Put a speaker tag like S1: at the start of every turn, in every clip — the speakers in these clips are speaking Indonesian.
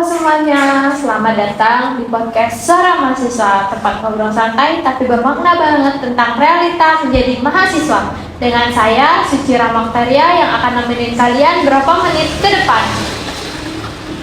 S1: semuanya, selamat datang di podcast Suara Mahasiswa, tempat ngobrol santai tapi bermakna banget tentang realita menjadi mahasiswa. Dengan saya, Suci Ramoktaria, yang akan nemenin kalian berapa menit ke depan.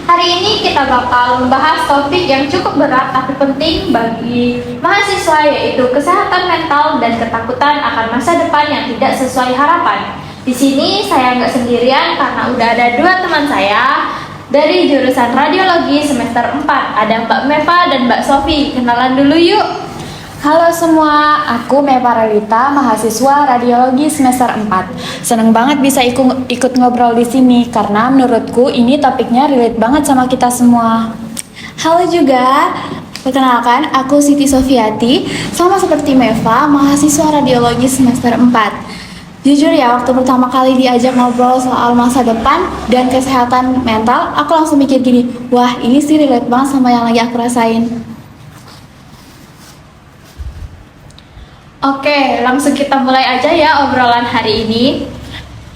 S1: Hari ini kita bakal membahas topik yang cukup berat tapi penting bagi mahasiswa, yaitu kesehatan mental dan ketakutan akan masa depan yang tidak sesuai harapan. Di sini saya nggak sendirian karena udah ada dua teman saya dari jurusan radiologi semester 4. Ada Mbak Meva dan Mbak Sofi. Kenalan dulu yuk.
S2: Halo semua, aku Meva Relita, mahasiswa radiologi semester 4. Seneng banget bisa ikut ngobrol di sini karena menurutku ini topiknya relate banget sama kita semua.
S3: Halo juga, perkenalkan aku Siti Sofiati, sama seperti Meva, mahasiswa radiologi semester 4. Jujur ya, waktu pertama kali diajak ngobrol soal masa depan dan kesehatan mental, aku langsung mikir gini, wah ini sih relate banget sama yang lagi aku rasain.
S1: Oke, langsung kita mulai aja ya obrolan hari ini.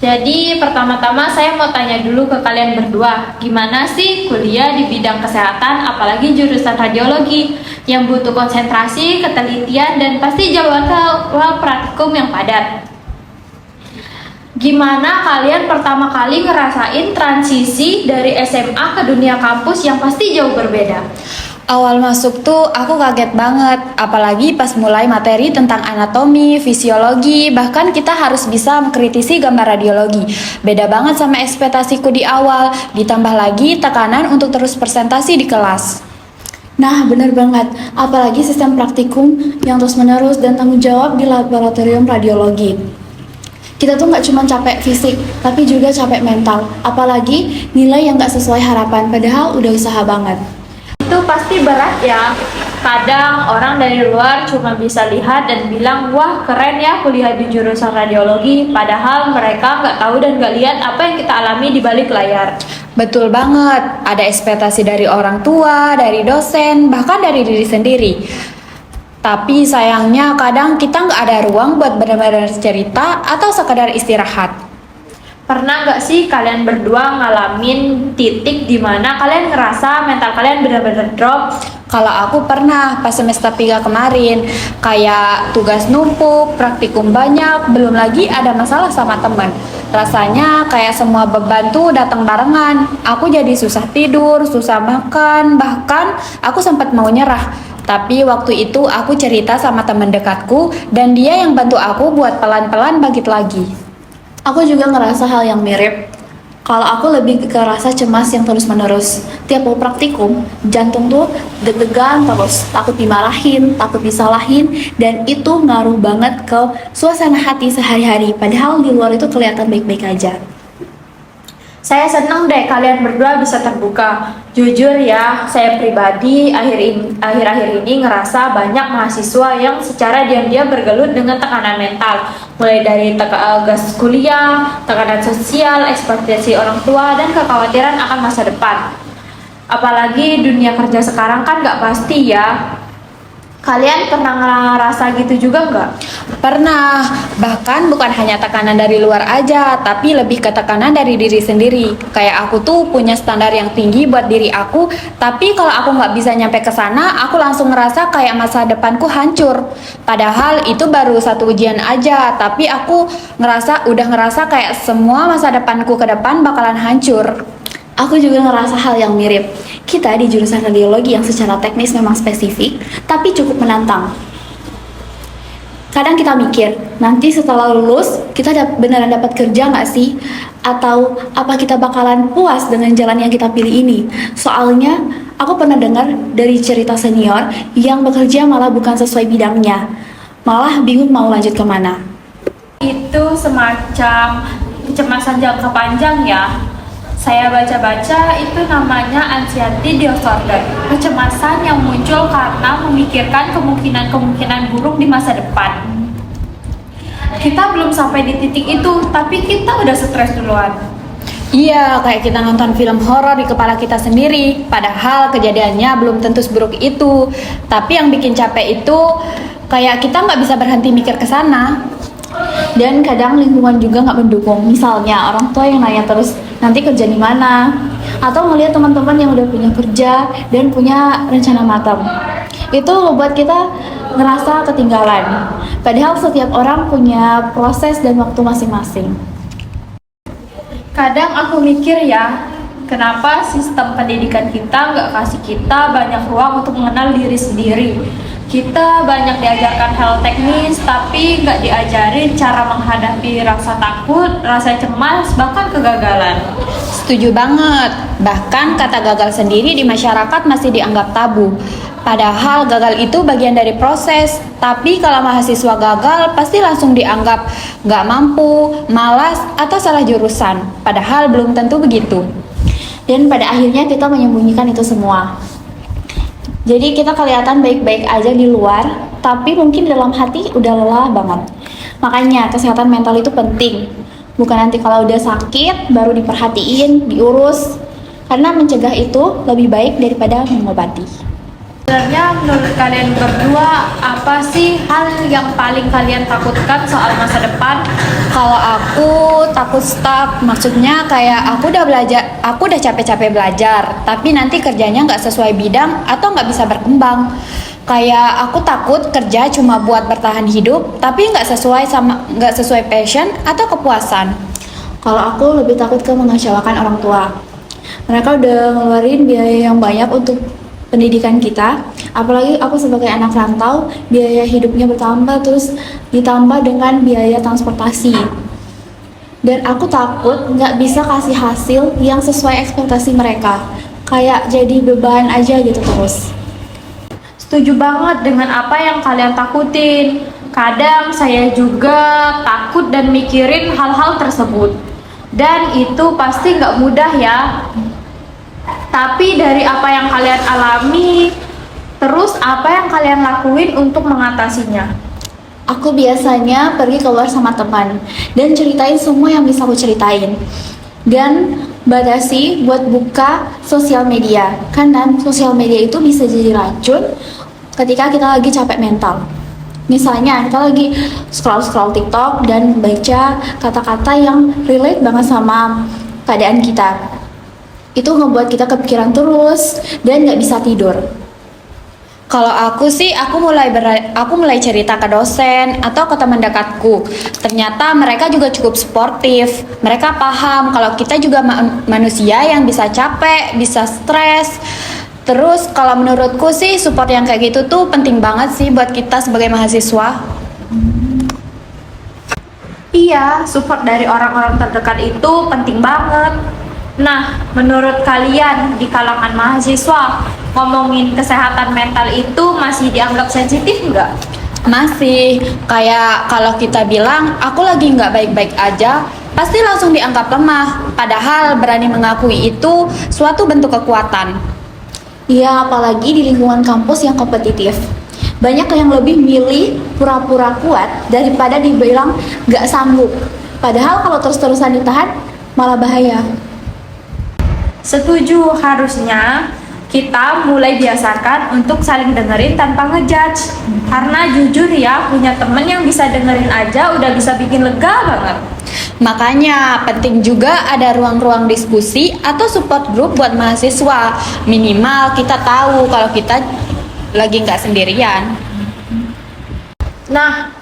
S1: Jadi pertama-tama saya mau tanya dulu ke kalian berdua, gimana sih kuliah di bidang kesehatan, apalagi jurusan radiologi yang butuh konsentrasi, ketelitian, dan pasti jadwal praktikum yang padat. Gimana kalian pertama kali ngerasain transisi dari SMA ke dunia kampus yang pasti jauh berbeda?
S2: Awal masuk tuh aku kaget banget, apalagi pas mulai materi tentang anatomi, fisiologi, bahkan kita harus bisa mengkritisi gambar radiologi. Beda banget sama ekspektasiku di awal, ditambah lagi tekanan untuk terus presentasi di kelas.
S3: Nah, bener banget, apalagi sistem praktikum yang terus-menerus dan tanggung jawab di laboratorium radiologi. Kita tuh nggak cuma capek fisik, tapi juga capek mental. Apalagi nilai yang nggak sesuai harapan, padahal udah usaha banget.
S1: Itu pasti berat ya. Kadang orang dari luar cuma bisa lihat dan bilang, wah keren ya kuliah di jurusan radiologi. Padahal mereka nggak tahu dan nggak lihat apa yang kita alami di balik layar.
S2: Betul banget, ada ekspektasi dari orang tua, dari dosen, bahkan dari diri sendiri. Tapi sayangnya kadang kita nggak ada ruang buat benar-benar cerita atau sekadar istirahat.
S1: Pernah nggak sih kalian berdua ngalamin titik di mana kalian ngerasa mental kalian benar-benar drop?
S2: Kalau aku pernah pas semester 3 kemarin, kayak tugas numpuk, praktikum banyak, belum lagi ada masalah sama teman. Rasanya kayak semua beban tuh datang barengan. Aku jadi susah tidur, susah makan, bahkan aku sempat mau nyerah. Tapi waktu itu aku cerita sama teman dekatku dan dia yang bantu aku buat pelan-pelan bangkit lagi.
S3: Aku juga ngerasa hal yang mirip. Kalau aku lebih ke rasa cemas yang terus-menerus. Tiap mau praktikum, jantung tuh deg-degan terus, takut dimarahin, takut disalahin, dan itu ngaruh banget ke suasana hati sehari-hari. Padahal di luar itu kelihatan baik-baik aja.
S1: Saya senang deh kalian berdua bisa terbuka. Jujur ya, saya pribadi akhir-akhir ini ngerasa banyak mahasiswa yang secara diam-diam bergelut dengan tekanan mental. Mulai dari gas kuliah, tekanan sosial, ekspektasi orang tua, dan kekhawatiran akan masa depan. Apalagi dunia kerja sekarang kan nggak pasti ya. Kalian pernah ngerasa gitu juga nggak?
S2: Pernah, bahkan bukan hanya tekanan dari luar aja, tapi lebih ke tekanan dari diri sendiri. Kayak aku tuh punya standar yang tinggi buat diri aku, tapi kalau aku nggak bisa nyampe ke sana, aku langsung ngerasa kayak masa depanku hancur. Padahal itu baru satu ujian aja, tapi aku udah ngerasa kayak semua masa depanku ke depan bakalan hancur.
S3: Aku juga ngerasa hal yang mirip. Kita di jurusan radiologi yang secara teknis memang spesifik, tapi cukup menantang. Kadang kita mikir, nanti setelah lulus, kita beneran dapat kerja nggak sih? Atau apa kita bakalan puas dengan jalan yang kita pilih ini? Soalnya, aku pernah dengar dari cerita senior yang bekerja malah bukan sesuai bidangnya. Malah bingung mau lanjut kemana.
S1: Itu semacam kecemasan jangka panjang ya. Saya baca-baca itu namanya anxiety disorder, kecemasan yang muncul karena memikirkan kemungkinan-kemungkinan buruk di masa depan. Kita belum sampai di titik itu, tapi kita udah stres duluan.
S2: Iya, kayak kita nonton film horor di kepala kita sendiri, padahal kejadiannya belum tentu seburuk itu. Tapi yang bikin capek itu kayak kita nggak bisa berhenti mikir ke sana.
S3: Dan kadang lingkungan juga nggak mendukung. Misalnya orang tua yang nanya terus nanti kerja di mana, atau melihat teman-teman yang udah punya kerja dan punya rencana matang. Itu membuat kita ngerasa ketinggalan. Padahal setiap orang punya proses dan waktu masing-masing.
S1: Kadang aku mikir ya, kenapa sistem pendidikan kita nggak kasih kita banyak ruang untuk mengenal diri sendiri. Kita banyak diajarkan hal teknis, tapi nggak diajarin cara menghadapi rasa takut, rasa cemas, bahkan kegagalan.
S2: Setuju banget. Bahkan kata gagal sendiri di masyarakat masih dianggap tabu. Padahal gagal itu bagian dari proses. Tapi kalau mahasiswa gagal pasti langsung dianggap nggak mampu, malas, atau salah jurusan. Padahal belum tentu begitu.
S3: Dan pada akhirnya kita menyembunyikan itu semua. Jadi kita kelihatan baik-baik aja di luar, tapi mungkin dalam hati udah lelah banget. Makanya kesehatan mental itu penting. Bukan nanti kalau udah sakit baru diperhatiin, diurus. Karena mencegah itu lebih baik daripada mengobati.
S1: Sebenarnya menurut kalian berdua, apa sih hal yang paling kalian takutkan soal masa depan?
S2: Kalau aku takut stuck, maksudnya kayak aku udah capek-capek belajar, tapi nanti kerjanya nggak sesuai bidang atau nggak bisa berkembang. Kayak aku takut kerja cuma buat bertahan hidup, tapi nggak sesuai passion atau kepuasan.
S3: Kalau aku lebih takut ke mengecewakan orang tua. Mereka udah ngeluarin biaya yang banyak untuk pendidikan kita, apalagi aku sebagai anak rantau, biaya hidupnya bertambah terus ditambah dengan biaya transportasi. Dan aku takut nggak bisa kasih hasil yang sesuai ekspektasi mereka, kayak jadi beban aja gitu terus.
S1: Setuju banget dengan apa yang kalian takutin. Kadang saya juga takut dan mikirin hal-hal tersebut. Dan itu pasti nggak mudah ya. Tapi dari apa yang kalian alami, terus apa yang kalian lakuin untuk mengatasinya?
S3: Aku biasanya pergi keluar sama teman dan ceritain semua yang bisa aku ceritain. Dan batasi buat buka sosial media, karena sosial media itu bisa jadi racun ketika kita lagi capek mental. Misalnya kita lagi scroll TikTok dan baca kata-kata yang relate banget sama keadaan kita. Itu ngebuat kita kepikiran terus dan nggak bisa tidur.
S2: Kalau aku sih, aku mulai cerita ke dosen atau ke teman dekatku. Ternyata mereka juga cukup sportif. Mereka paham kalau kita juga manusia yang bisa capek, bisa stres. Terus kalau menurutku sih support yang kayak gitu tuh penting banget sih buat kita sebagai mahasiswa.
S1: Iya, support dari orang-orang terdekat itu penting banget. Nah, menurut kalian di kalangan mahasiswa, ngomongin kesehatan mental itu masih dianggap sensitif nggak?
S2: Masih, kayak kalau kita bilang aku lagi nggak baik-baik aja, pasti langsung dianggap lemah. Padahal berani mengakui itu suatu bentuk kekuatan.
S3: Iya, apalagi di lingkungan kampus yang kompetitif. Banyak yang lebih milih pura-pura kuat daripada dibilang nggak sanggup. Padahal kalau terus-terusan ditahan, malah bahaya.
S1: Setuju, harusnya kita mulai biasakan untuk saling dengerin tanpa ngejudge. Karena jujur ya, punya temen yang bisa dengerin aja udah bisa bikin lega banget.
S2: Makanya penting juga ada ruang-ruang diskusi atau support group buat mahasiswa. Minimal kita tahu kalau kita lagi nggak sendirian.
S1: Nah,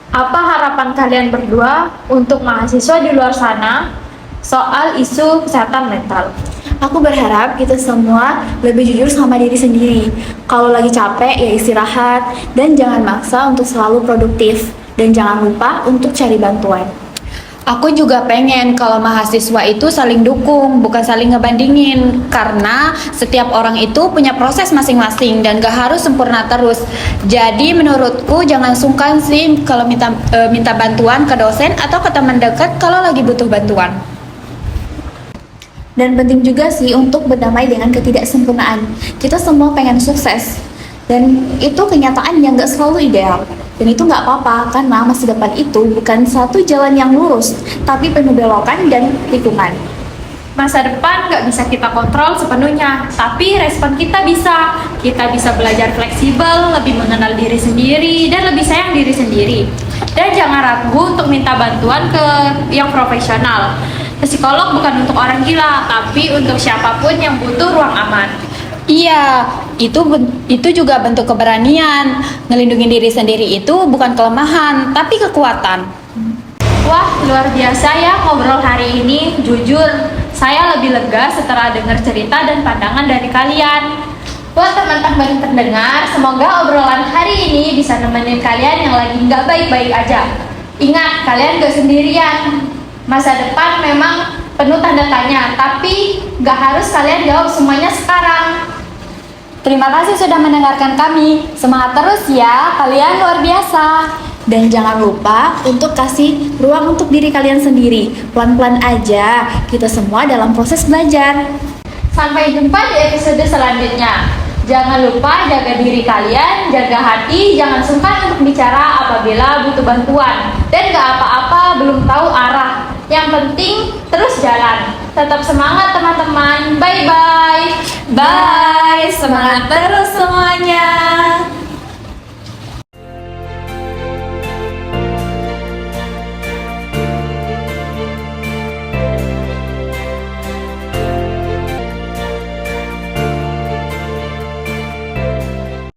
S1: apa harapan kalian berdua untuk mahasiswa di luar sana soal isu kesehatan mental?
S3: Aku berharap kita semua lebih jujur sama diri sendiri. Kalau lagi capek ya istirahat dan jangan maksa untuk selalu produktif. Dan jangan lupa untuk cari bantuan.
S2: Aku juga pengen kalau mahasiswa itu saling dukung, bukan saling ngebandingin. Karena setiap orang itu punya proses masing-masing dan gak harus sempurna terus. Jadi menurutku jangan sungkan sih kalau minta bantuan ke dosen atau ke teman dekat kalau lagi butuh bantuan.
S3: Dan penting juga sih untuk berdamai dengan ketidaksempurnaan. Kita semua pengen sukses. Dan itu kenyataan yang gak selalu ideal. Dan itu gak apa-apa, karena masa depan itu bukan satu jalan yang lurus, tapi penuh belokan dan tikungan.
S1: Masa depan nggak bisa kita kontrol sepenuhnya, tapi respon kita bisa. Kita bisa belajar fleksibel, lebih mengenal diri sendiri, dan lebih sayang diri sendiri. Dan jangan ragu untuk minta bantuan ke yang profesional. Psikolog bukan untuk orang gila, tapi untuk siapapun yang butuh ruang aman.
S2: Iya, itu juga bentuk keberanian. Ngelindungin diri sendiri itu bukan kelemahan, tapi kekuatan.
S1: Wah, luar biasa ya ngobrol hari ini. Jujur, saya lebih lega setelah dengar cerita dan pandangan dari kalian. Buat teman-teman pendengar, semoga obrolan hari ini bisa nemenin kalian yang lagi nggak baik-baik aja. Ingat, kalian gak sendirian. Masa depan memang penuh tanda tanya, tapi nggak harus kalian jawab semuanya sekarang.
S2: Terima kasih sudah mendengarkan kami. Semangat terus ya, kalian luar biasa.
S3: Dan jangan lupa untuk kasih ruang untuk diri kalian sendiri. Pelan-pelan aja, kita semua dalam proses belajar.
S1: Sampai jumpa di episode selanjutnya. Jangan lupa jaga diri kalian, jaga hati, jangan sungkan untuk bicara apabila butuh bantuan. Dan gak apa-apa belum tahu arah. Yang penting terus jalan. Tetap semangat teman-teman. Bye-bye.
S2: Bye, semangat terus semuanya.